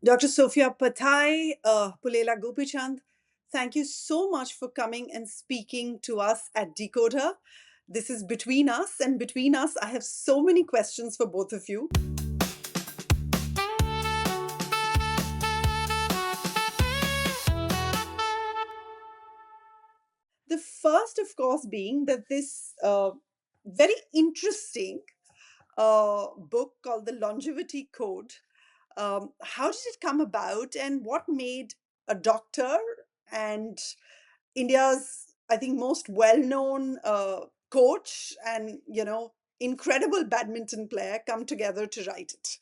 Dr. Sophia Pathai Pullela Gopichand, thank you so much for coming and speaking to us at DeKoder. This is between us, and between us, I have so many questions for both of you. The first, of course, being that this very interesting book called The Longevity Code. How did it come about, and what made a doctor and India's, I think, most well-known coach and incredible badminton player come together to write it?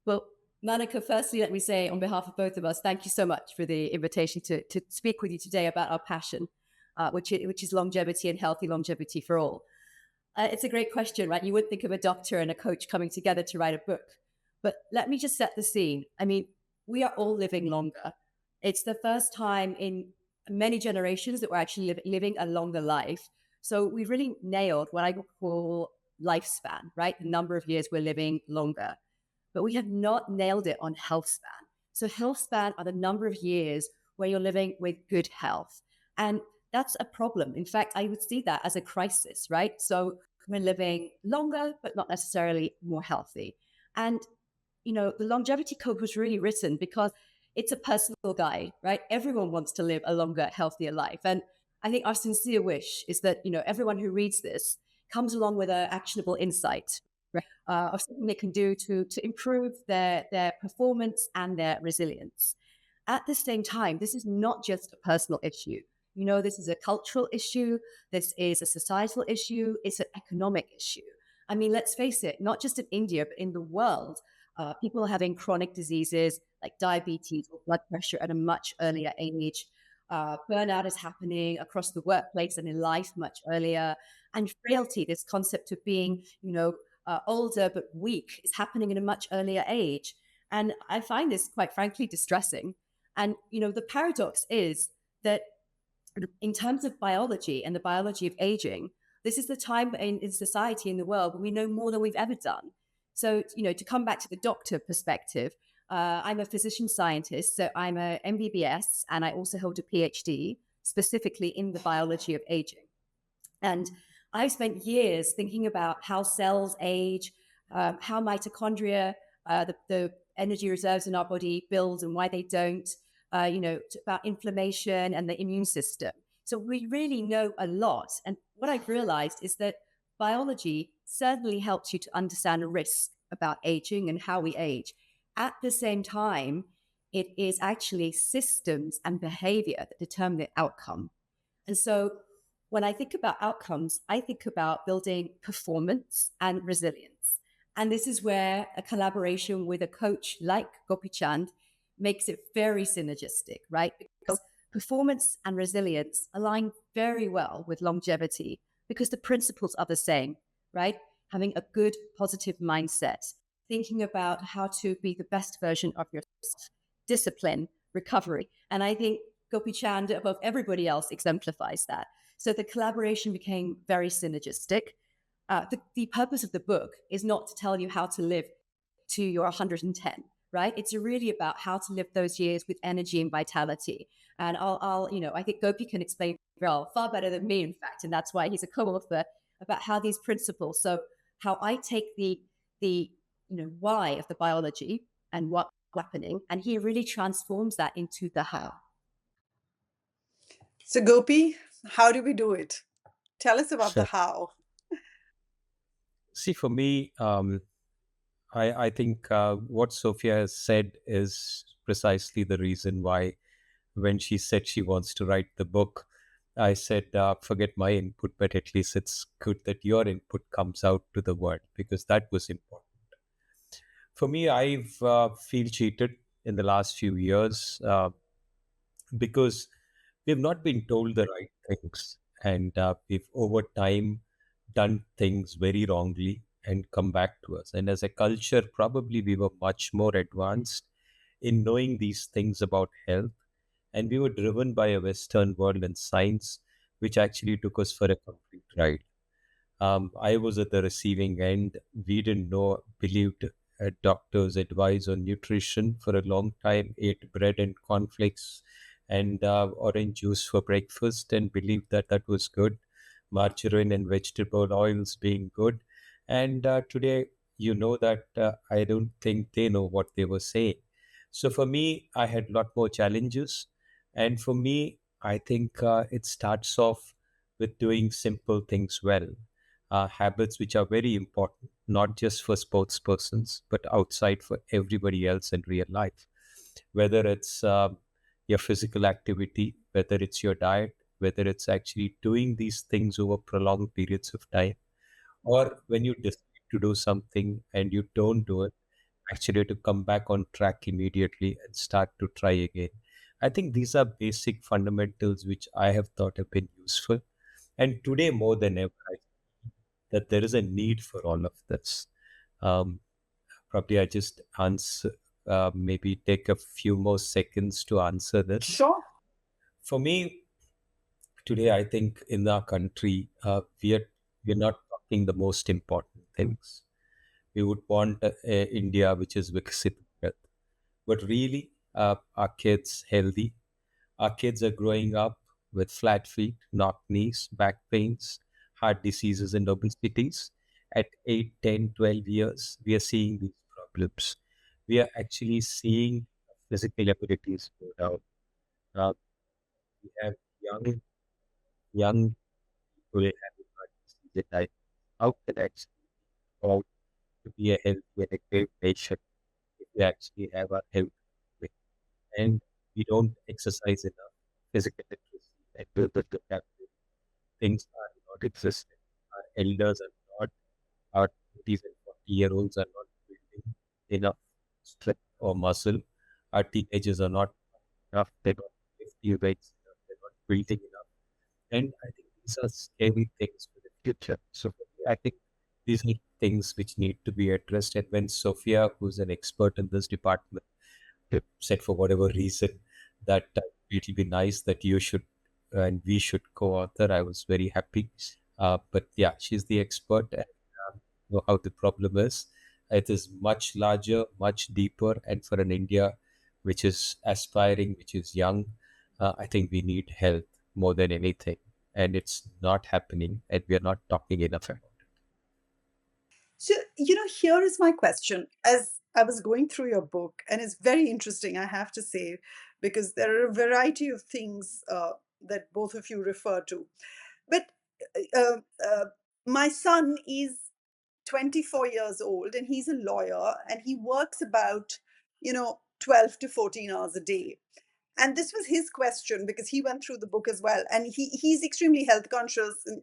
Well, Monica, firstly, let me say on behalf of both of us, thank you so much for the invitation to speak with you today about our passion, which is longevity and healthy longevity for all. It's a great question, right? You would think of a doctor and a coach coming together to write a book. But let me just set the scene. I mean, we are all living longer. It's the first time in many generations that we're actually living a longer life. So we've really nailed what I call lifespan, right? The number of years we're living longer. But we have not nailed it on health span. So health span are the number of years where you're living with good health. And that's a problem. In fact, I would see that as a crisis, right? So we're living longer, but not necessarily more healthy. And, the longevity code was really written because it's a personal guide, right? Everyone wants to live a longer, healthier life. And I think our sincere wish is that, everyone who reads this comes along with an actionable insight, right? Of something they can do to improve their performance and their resilience. At the same time, this is not just a personal issue. This is a cultural issue. This is a societal issue. It's an economic issue. I mean, let's face it, not just in India, but in the world, people are having chronic diseases like diabetes or blood pressure at a much earlier age. Burnout is happening across the workplace and in life much earlier. And frailty, this concept of being, older but weak, is happening at a much earlier age. And I find this, quite frankly, distressing. And, the paradox is that in terms of biology and the biology of aging, this is the time in society, in the world, when we know more than we've ever done. So, to come back to the doctor perspective, I'm a physician scientist, so I'm a MBBS, and I also hold a PhD specifically in the biology of aging. And I've spent years thinking about how cells age, how mitochondria, the energy reserves in our body, build and why they don't, about inflammation and the immune system. So we really know a lot. And what I've realized is that biology certainly helps you to understand a risk about aging and how we age. At the same time, it is actually systems and behavior that determine the outcome. And so when I think about outcomes, I think about building performance and resilience. And this is where a collaboration with a coach like Gopichand makes it very synergistic, right? Because performance and resilience align very well with longevity because the principles are the same, right? Having a good, positive mindset, thinking about how to be the best version of yourself, discipline, recovery. And I think Gopichand, above everybody else, exemplifies that. So the collaboration became very synergistic. The purpose of the book is not to tell you how to live to your 110, right? It's really about how to live those years with energy and vitality. And I think Gopi can explain well, far better than me, in fact, and that's why he's a co-author, about how these principles. So how I take the why of the biology and what's happening, and he really transforms that into the how. So, Gopi, how do we do it? Tell us about the Sure. how. See, for me, I think what Sophia has said is precisely the reason why, when she said she wants to write the book, I said, forget my input, but at least it's good that your input comes out to the world, because that was important. For me, I've feel cheated in the last few years because we've not been told the right things, and we've over time done things very wrongly and come back to us. And as a culture, probably we were much more advanced in knowing these things about health, and we were driven by a Western world and science, which actually took us for a complete ride. I was at the receiving end. We didn't know, believed a doctor's advice on nutrition for a long time, ate bread and cornflakes and orange juice for breakfast, and believed that that was good, margarine and vegetable oils being good. And today, you know that I don't think they know what they were saying. So for me, I had a lot more challenges. And for me, I think it starts off with doing simple things well, habits which are very important, not just for sports persons, but outside for everybody else in real life. Whether it's your physical activity, whether it's your diet, whether it's actually doing these things over prolonged periods of time, or when you decide to do something and you don't do it, actually to come back on track immediately and start to try again. I think these are basic fundamentals which I have thought have been useful. And today, more than ever, I think that there is a need for all of this. Um, Probably I just answer, maybe take a few more seconds to answer this. Sure. For me, today, I think in our country, we're not talking the most important things. We would want India which is Viksit Bharat. But really, our kids healthy. Our kids are growing up with flat feet, knock knees, back pains, heart diseases, and obesities. At 8, 10, 12 years, we are seeing these problems. We are actually seeing physical abilities go down. We have young people having heart disease at night. How can actually go out to be a healthy and a great nation if we actually have our health with, and we don't exercise enough physical literacy and build the vocabulary? Things are not existent. Our elders are not, our 20s and 40-year-olds are not building enough strength or muscle. Our teenagers are not enough. They're not lifting weights enough. They're not building enough. And I think these are scary things for the future. So for me, I think these are things which need to be addressed. And when Sophia, who's an expert in this department, said for whatever reason that it'll be nice that you should and we should co-author, I was very happy. But yeah, she's the expert and know how the problem is. It is much larger, much deeper, and for an India which is aspiring, which is young, I think we need health more than anything, and it's not happening, and we are not talking enough about it. So, here is my question. As I was going through your book, and it's very interesting, I have to say, because there are a variety of things that both of you refer to. But uh, uh, my son is 24 years old and he's a lawyer and he works about, 12 to 14 hours a day. And this was his question because he went through the book as well. And he's extremely health conscious. And,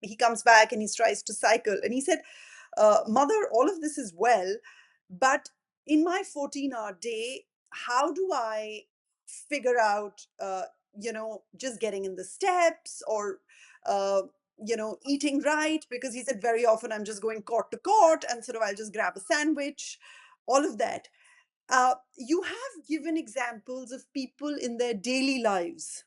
he comes back and he tries to cycle. And he said, Mother, all of this is well, but in my 14-hour day, how do I figure out, just getting in the steps or, eating right? Because he said very often I'm just going court to court and sort of I'll just grab a sandwich, all of that. You have given examples of people in their daily lives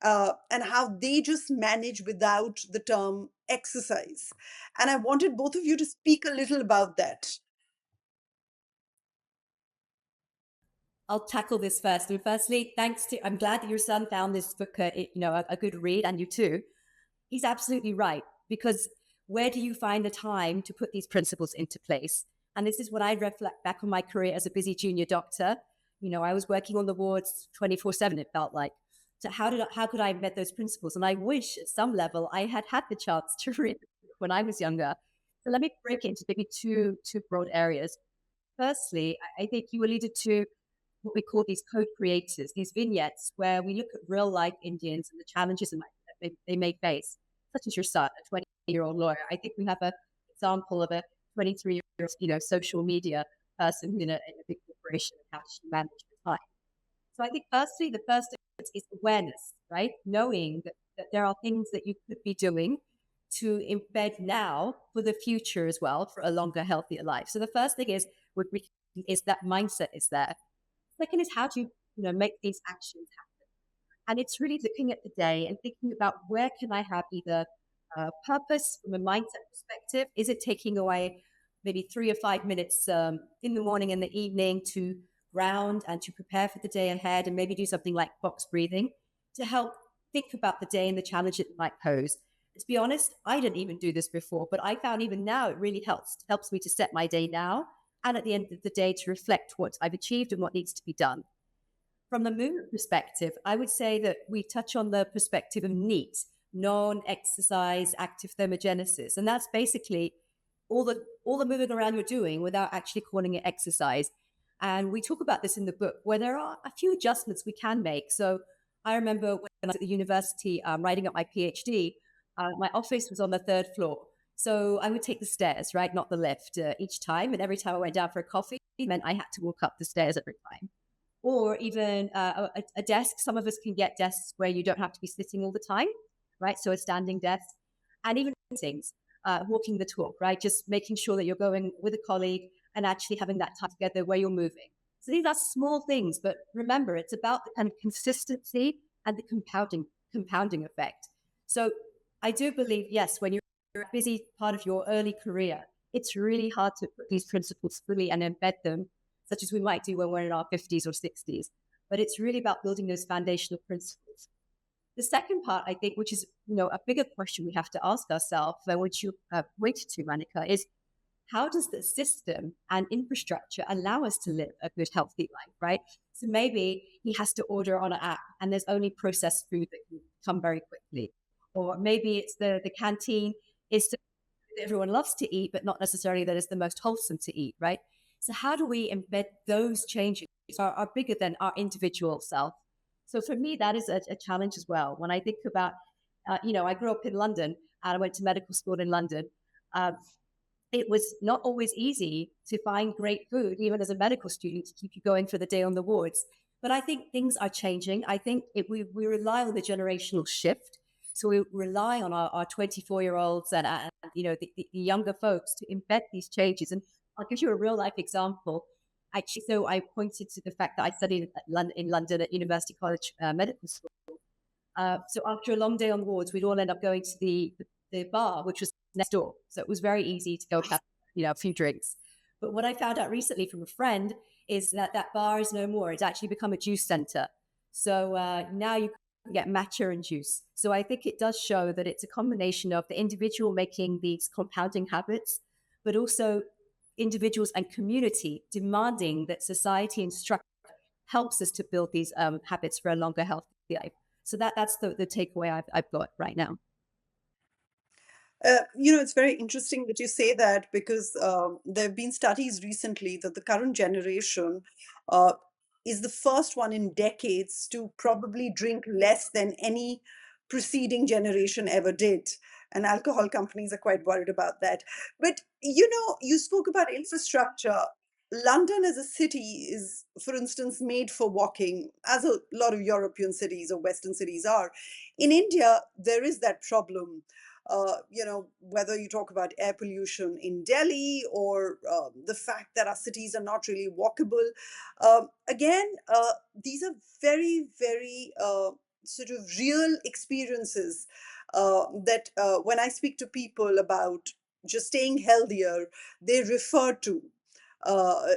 and how they just manage without the term exercise. And I wanted both of you to speak a little about that. I'll tackle this first. And firstly, I'm glad that your son found this book, a good read, and you too. He's absolutely right, because where do you find the time to put these principles into place? And this is what I reflect back on my career as a busy junior doctor. I was working on the wards 24/7, it felt like. So how could I embed those principles? And I wish at some level I had had the chance to read when I was younger. So let me break it into maybe two broad areas. Firstly, I think you alluded to what we call these code creators, these vignettes where we look at real life Indians and the challenges that they may face, such as your son, a 20-year-old lawyer. I think we have an example of a 23-year-old, social media person in a big corporation and how she managed the time. So I think firstly, the first is awareness, right? Knowing that there are things that you could be doing to embed now for the future as well, for a longer, healthier life. So the first thing is that mindset is there. Second is how do you make these actions happen? And it's really looking at the day and thinking about where can I have either purpose from a mindset perspective? Is it taking away maybe 3 or 5 minutes in the morning and the evening to ground and to prepare for the day ahead, and maybe do something like box breathing to help think about the day and the challenge it might pose. To be honest, I didn't even do this before, but I found even now it really helps me to set my day now, and at the end of the day to reflect what I've achieved and what needs to be done. From the movement perspective, I would say that we touch on the perspective of NEAT, non-exercise active thermogenesis, and that's basically all the moving around you're doing without actually calling it exercise. And we talk about this in the book, where there are a few adjustments we can make. So I remember when I was at the university writing up my PhD, my office was on the third floor. So I would take the stairs, right, not the lift, each time. And every time I went down for a coffee, it meant I had to walk up the stairs every time. Or even a desk. Some of us can get desks where you don't have to be sitting all the time, right? So a standing desk. And even things, walking the talk, right? Just making sure that you're going with a colleague and actually having that time together where you're moving. So these are small things, but remember, it's about the kind of consistency and the compounding effect. So I do believe, yes, when you're a busy part of your early career, it's really hard to put these principles fully and embed them, such as we might do when we're in our 50s or 60s. But it's really about building those foundational principles. The second part, I think, which is a bigger question we have to ask ourselves, and which you pointed to, Manika, is how does the system and infrastructure allow us to live a good, healthy life, right? So maybe he has to order on an app and there's only processed food that can come very quickly. Or maybe it's the canteen is to, everyone loves to eat, but not necessarily that is the most wholesome to eat, right? So how do we embed those changes are bigger than our individual self? So for me, that is a challenge as well. When I think about, I grew up in London and I went to medical school in London. It was not always easy to find great food, even as a medical student, to keep you going for the day on the wards. But I think things are changing. I think we rely on the generational shift. So we rely on our 24-year-olds and the younger folks to embed these changes. And I'll give you a real life example. Actually, so I pointed to the fact that I studied in London at University College Medical School. So after a long day on the wards, we'd all end up going to the bar, which was next door. So it was very easy to go have a few drinks. But what I found out recently from a friend is that that bar is no more. It's actually become a juice center. So now you can get matcha and juice. So I think it does show that it's a combination of the individual making these compounding habits, but also individuals and community demanding that society and structure helps us to build these habits for a longer, healthy life. So that's the takeaway I've got right now. It's very interesting that you say that because there have been studies recently that the current generation uh, is the first one in decades to probably drink less than any preceding generation ever did. And alcohol companies are quite worried about that. But, you spoke about infrastructure. London as a city is, for instance, made for walking, as a lot of European cities or Western cities are. In India, there is that problem. Whether you talk about air pollution in Delhi or the fact that our cities are not really walkable. Again, these are very, very sort of real experiences that when I speak to people about just staying healthier, they refer to.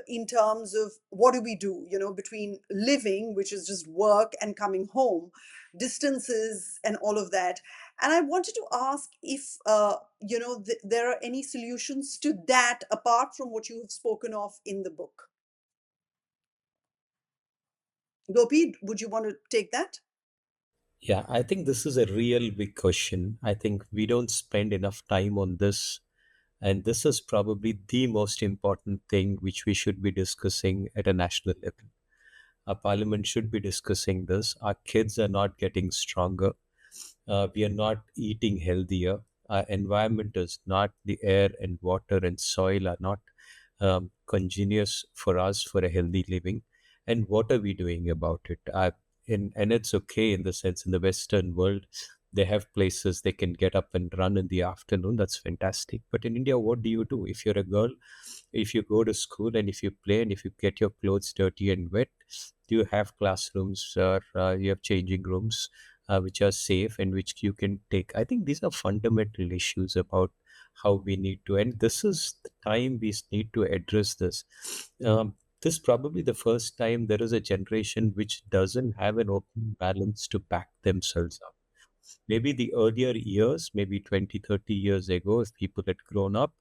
In terms of what do we do, between living, which is just work, and coming home, distances, and all of that. And I wanted to ask if, there are any solutions to that apart from what you have spoken of in the book. Gopi, would you want to take that? Yeah, I think this is a real big question. I think we don't spend enough time on this. And this is probably the most important thing which we should be discussing at a national level. Our parliament should be discussing this. Our kids are not getting stronger. We are not eating healthier. Our environment is not, the air and water and soil are not congenious for us for a healthy living. And what are we doing about it? And it's okay in the sense, in the Western world, they have places they can get up and run in the afternoon. That's fantastic. But in India, what do you do? If you're a girl, if you go to school and if you play and if you get your clothes dirty and wet, do you have classrooms or you have changing rooms which are safe and which you can take? I think these are fundamental issues about how we need to. And this is the time we need to address this. This is probably the first time there is a generation which doesn't have an open balance to back themselves up. Maybe the earlier years, maybe 20, 30 years ago, if people had grown up,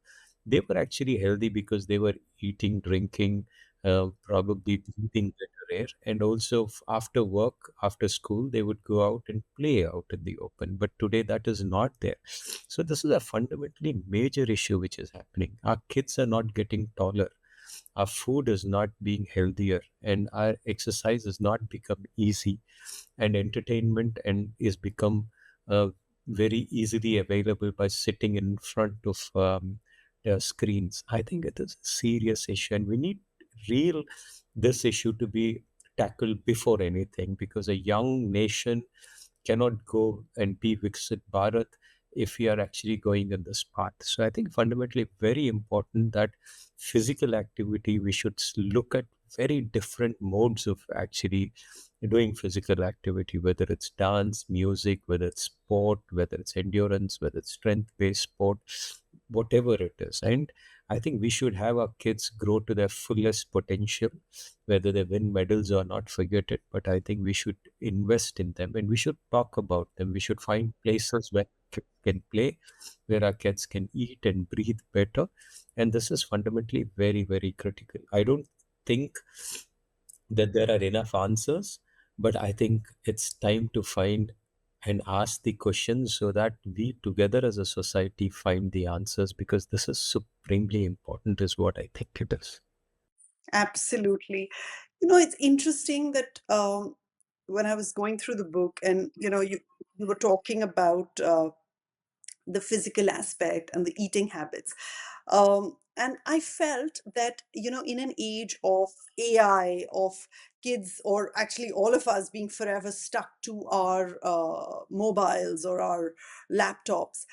they were actually healthy because they were eating, drinking, probably breathing better air. And also after work, after school, they would go out and play out in the open. But today that is not there. So this is a fundamentally major issue which is happening. Our kids are not getting taller. Our food is not being healthier, and our exercise has not become easy, and entertainment and is become very easily available by sitting in front of screens. I think it is a serious issue, and we need real this issue to be tackled before anything, because a young nation cannot go and be Viksit Bharat if we are actually going in this path. So I think fundamentally very important that physical activity, we should look at very different modes of actually doing physical activity, whether it's dance, music, whether it's sport, whether it's endurance, whether it's strength-based sport, whatever it is. And I think we should have our kids grow to their fullest potential, whether they win medals or not, forget it. But I think we should invest in them, and we should talk about them. We should find places where kids can play, where our kids can eat and breathe better. And this is fundamentally very, very critical. I don't think that there are enough answers, but I think it's time to find and ask the questions so that we together as a society find the answers, because this is supremely important, is what I think it is. Absolutely. You know, it's interesting that when I was going through the book, and you were talking about the physical aspect and the eating habits. And I felt that, in an age of AI, of kids, or actually all of us being forever stuck to our mobiles or our laptops,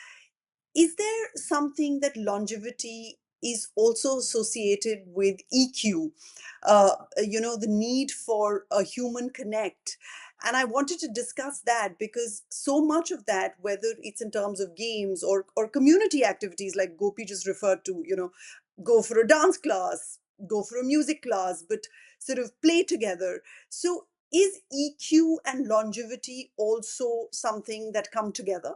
is there something that longevity is also associated with EQ? The need for a human connect. And I wanted to discuss that because so much of that, whether it's in terms of games or community activities like Gopi just referred to, go for a dance class, go for a music class, but sort of play together. So is EQ and longevity also something that come together?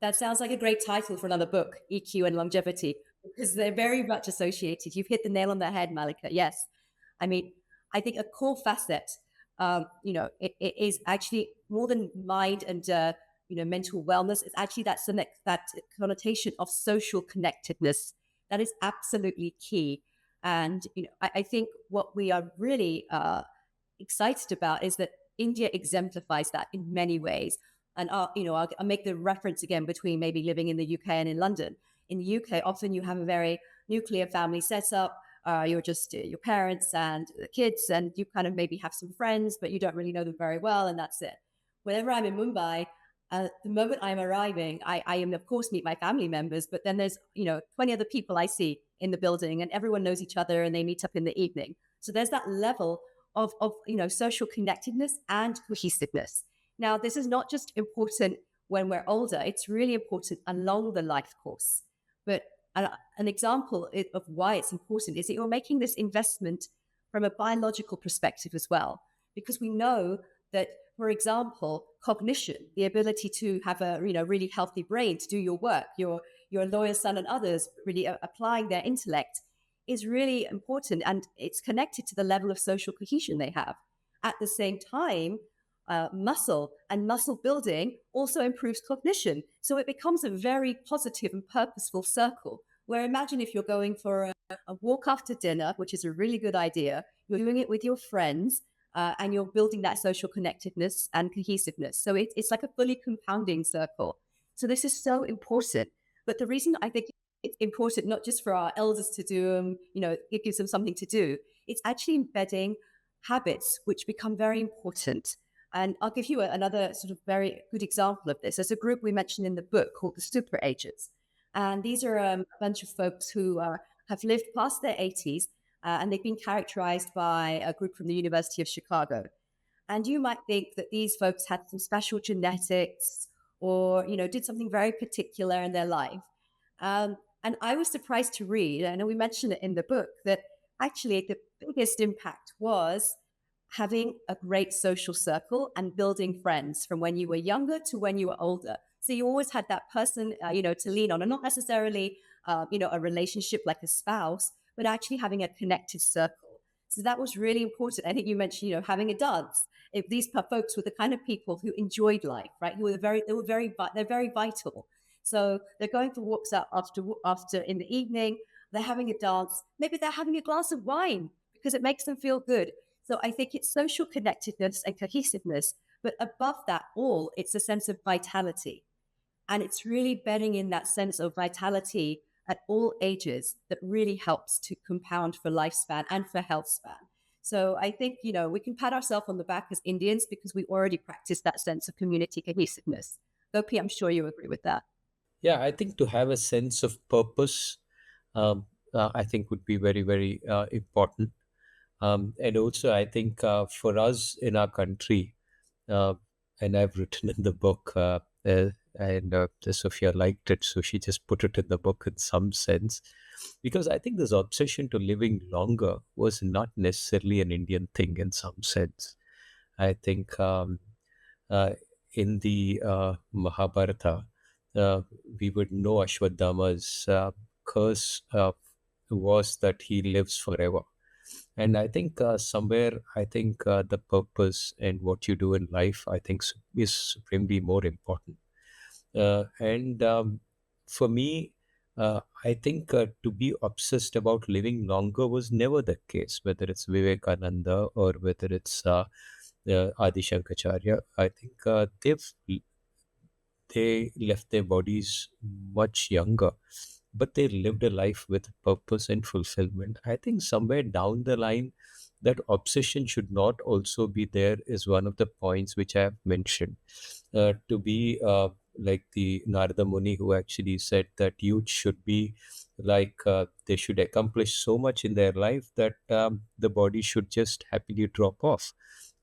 That sounds like a great title for another book, EQ and longevity, because they're very much associated. You've hit the nail on the head, Malika. Yes. I mean, I think a core facet, it is actually more than mind and, mental wellness. It's actually that connotation of social connectedness that is absolutely key. And, I think what we are really excited about is that India exemplifies that in many ways. And I'll make the reference again between maybe living in the UK and in London. In the UK, often you have a very nuclear family setup. You're just your parents and the kids, and you kind of maybe have some friends, but you don't really know them very well, and that's it. Whenever I'm in Mumbai, the moment I'm arriving, I am of course meet my family members, but then there's 20 other people I see in the building, and everyone knows each other, and they meet up in the evening. So there's that level of social connectedness and cohesiveness. Now, this is not just important when we're older, it's really important along the life course. But an example of why it's important is that you're making this investment from a biological perspective as well, because we know that, for example, cognition, the ability to have a really healthy brain to do your work, your lawyer son and others really applying their intellect, is really important, and it's connected to the level of social cohesion they have. At the same time, muscle and muscle building also improves cognition. So it becomes a very positive and purposeful circle, where imagine if you're going for a walk after dinner, which is a really good idea, you're doing it with your friends, and you're building that social connectedness and cohesiveness. So it's like a fully compounding circle. So this is so important. But the reason I think it's important, not just for our elders to do, it gives them something to do, it's actually embedding habits which become very important. And I'll give you another sort of very good example of this. There's a group we mentioned in the book called the Super Agers. And these are a bunch of folks who have lived past their 80s, and they've been characterized by a group from the University of Chicago. And you might think that these folks had some special genetics, or, did something very particular in their life. And I was surprised to read, I know we mentioned it in the book, that actually the biggest impact was having a great social circle and building friends from when you were younger to when you were older. So you always had that person, to lean on, and not necessarily, a relationship like a spouse, but actually having a connected circle. So that was really important. I think you mentioned, having a dance. If these folks were the kind of people who enjoyed life, right? They're very vital. So they're going for walks out after in the evening. They're having a dance. Maybe they're having a glass of wine because it makes them feel good. So I think it's social connectedness and cohesiveness, but above that all, it's a sense of vitality. And it's really bedding in that sense of vitality at all ages that really helps to compound for lifespan and for health span. So I think, we can pat ourselves on the back as Indians because we already practice that sense of community cohesiveness. Gopi, I'm sure you agree with that. Yeah, I think to have a sense of purpose, um, I think would be very, very important. And also, I think for us in our country, uh, and I've written in the book, and Sophia liked it, so she just put it in the book in some sense, because I think this obsession to living longer was not necessarily an Indian thing in some sense. I think uh, in the Mahabharata, uh, we would know Ashwadhama's curse was that he lives forever. And I think somewhere, I think the purpose and what you do in life, I think is supremely more important. And For me, I think to be obsessed about living longer was never the case, whether it's Vivekananda or whether it's Adi Shankaracharya. I think they left their bodies much younger, but they lived a life with purpose and fulfillment. I think somewhere down the line, that obsession should not also be there, is one of the points which I have mentioned. To be like the Narada Muni, who actually said that youth should be like they should accomplish so much in their life that the body should just happily drop off.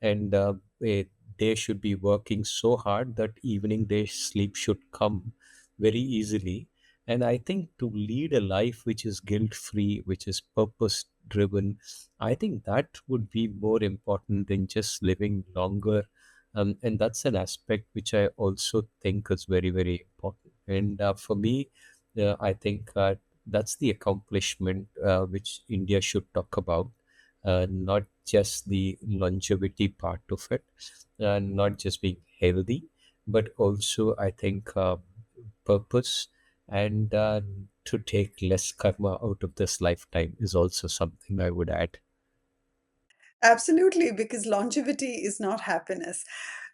And they should be working so hard that evening their sleep should come very easily. And I think to lead a life which is guilt free, which is purpose driven, I think that would be more important than just living longer. And that's an aspect which I also think is very, very important. And for me, I think that's the accomplishment which India should talk about, not just the longevity part of it, not just being healthy, but also I think purpose, and to take less karma out of this lifetime is also something I would add. Absolutely, because longevity is not happiness.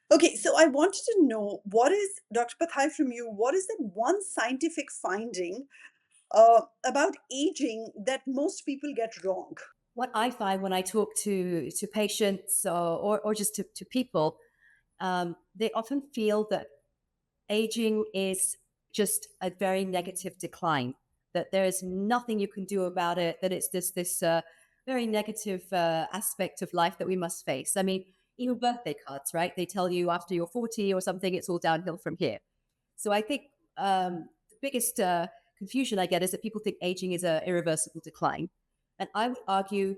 Okay, so I wanted to know what is, Dr. Pathai, from you, what is that one scientific finding about aging that most people get wrong? What I find when I talk to patients, or just to people, they often feel that aging is just a very negative decline, that there is nothing you can do about it, that it's this very negative aspect of life that we must face. I mean, even birthday cards, right? They tell you after you're 40 or something, it's all downhill from here. So I think the biggest confusion I get is that people think aging is an irreversible decline. And I would argue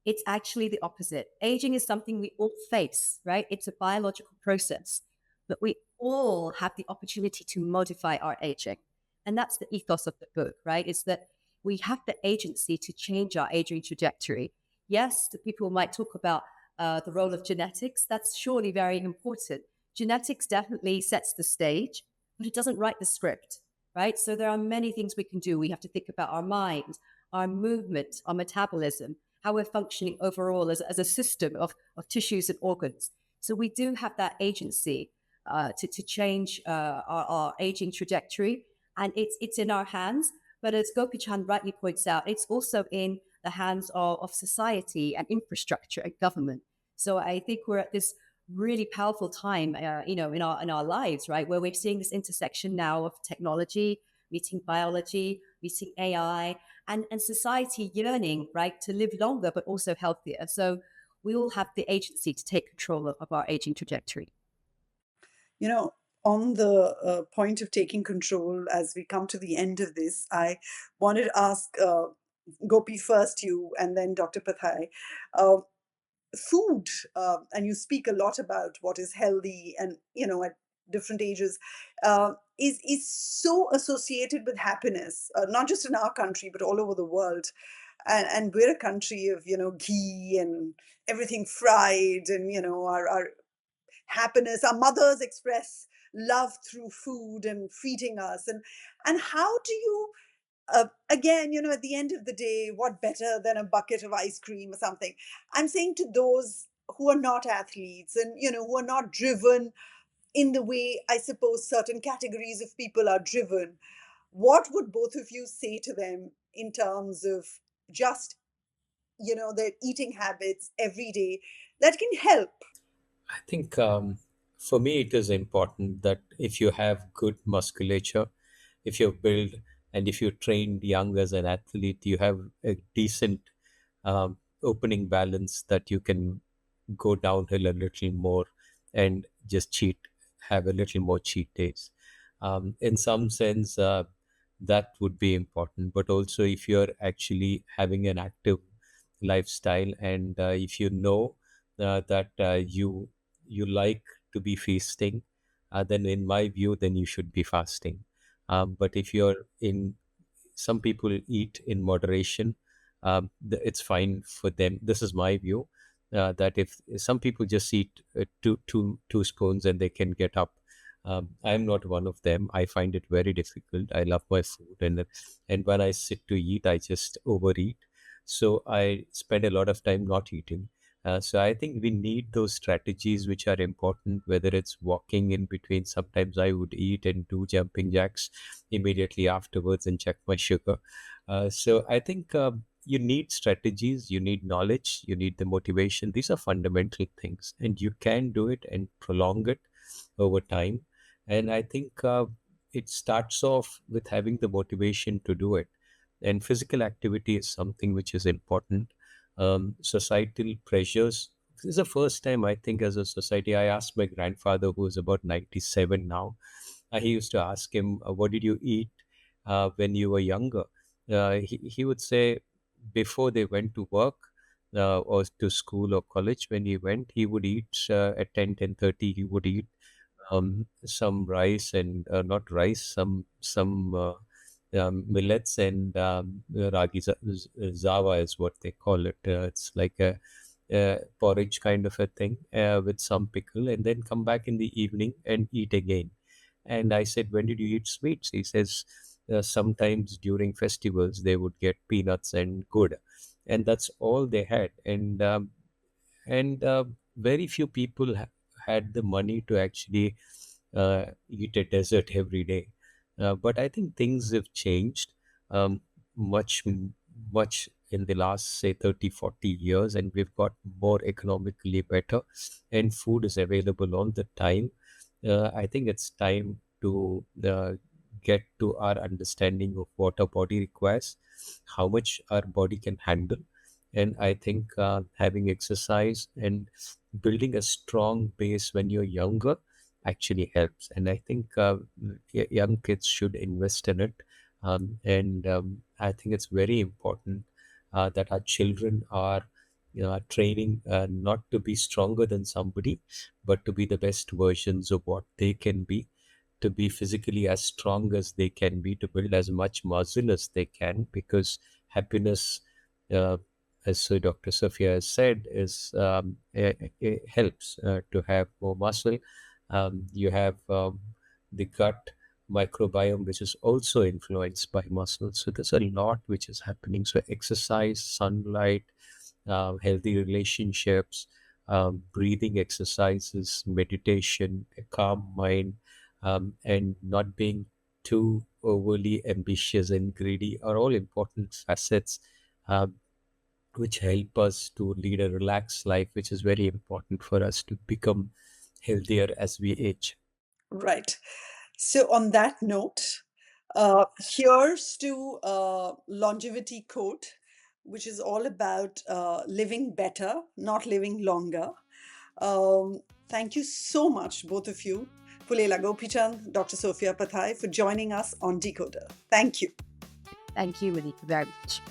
it's actually the opposite. Aging is something we all face, right? It's a biological process, but we all have the opportunity to modify our aging. And that's the ethos of the book, right? It's that we have the agency to change our aging trajectory. Yes, the people might talk about the role of genetics. That's surely very important. Genetics definitely sets the stage, but it doesn't write the script, right? So there are many things we can do. We have to think about our mind, our movement, our metabolism, how we're functioning overall as a system of tissues and organs. So we do have that agency to change our aging trajectory, and it's in our hands. But as Gopichand rightly points out, it's also in the hands of society and infrastructure and government. So I think we're at this really powerful time, in our lives, right, where we're seeing this intersection now of technology meeting biology, meeting AI, and society yearning, right, to live longer but also healthier. So we all have the agency to take control of our aging trajectory. You know, on the point of taking control, as we come to the end of this, I wanted to ask Gopi first, you, and then Dr. Pathai. Uh, Food, and you speak a lot about what is healthy, and at different ages, is so associated with happiness, not just in our country but all over the world. And we're a country of ghee and everything fried, and our happiness. Our mothers express love through food and feeding us. And how do you, again, at the end of the day, what better than a bucket of ice cream or something? I'm saying to those who are not athletes, and who are not driven in the way I suppose certain categories of people are driven, what would both of you say to them in terms of just their eating habits every day that can help? I think for me, it is important that if you have good musculature, if you're built and if you're trained young as an athlete, you have a decent opening balance that you can go downhill a little more and just cheat, have a little more cheat days. In some sense, that would be important. But also, if you're actually having an active lifestyle, and if you know that you like to be feasting, then in my view, then you should be fasting. But if you're in, some people eat in moderation. It's fine for them. This is my view. That if some people just eat two spoons and they can get up, I'm not one of them. I find it very difficult. I love my food, and when I sit to eat, I just overeat. So I spend a lot of time not eating. So I think we need those strategies which are important, whether it's walking in between. Sometimes I would eat and do jumping jacks immediately afterwards and check my sugar. So I think you need strategies, you need knowledge, you need the motivation. These are fundamental things, and you can do it and prolong it over time. And I think it starts off with having the motivation to do it. And physical activity is something which is important. Societal pressures. This is the first time I think as a society. I asked my grandfather, who is about 97 now. He used to ask him, "What did you eat when you were younger?" He would say, before they went to work or to school or college, when he went, he would eat at 10:30. He would eat some rice and not rice, some millets and ragi zawa is what they call it. It's like a porridge kind of a thing with some pickle, and then come back in the evening and eat again. And I said, "When did you eat sweets?" He says, "Sometimes during festivals they would get peanuts and good, and that's all they had." And very few people had the money to actually eat a dessert every day. But I think things have changed um, much, much in the last, say, 30, 40 years, and we've got more economically better, and food is available all the time. I think it's time to get to our understanding of what our body requires, how much our body can handle. And I think having exercise and building a strong base when you're younger actually helps. And I think young kids should invest in it. And I think it's very important that our children are, are training not to be stronger than somebody, but to be the best versions of what they can be, to be physically as strong as they can be, to build as much muscle as they can, because happiness, uh, as Dr. Sophia has said, is it helps to have more muscle. You have the gut microbiome, which is also influenced by muscles. So there's a lot which is happening. So exercise, sunlight, healthy relationships, breathing exercises, meditation, a calm mind, and not being too overly ambitious and greedy are all important facets um, which help us to lead a relaxed life, which is very important for us to become healthier as we age. Right. So, on that note, here's to longevity code, which is all about living better, not living longer. Thank you so much, both of you, Pullela Gopichand, Dr. Sophia Pathai for joining us on DeKoder. Thank you. Thank you, Malika, very much.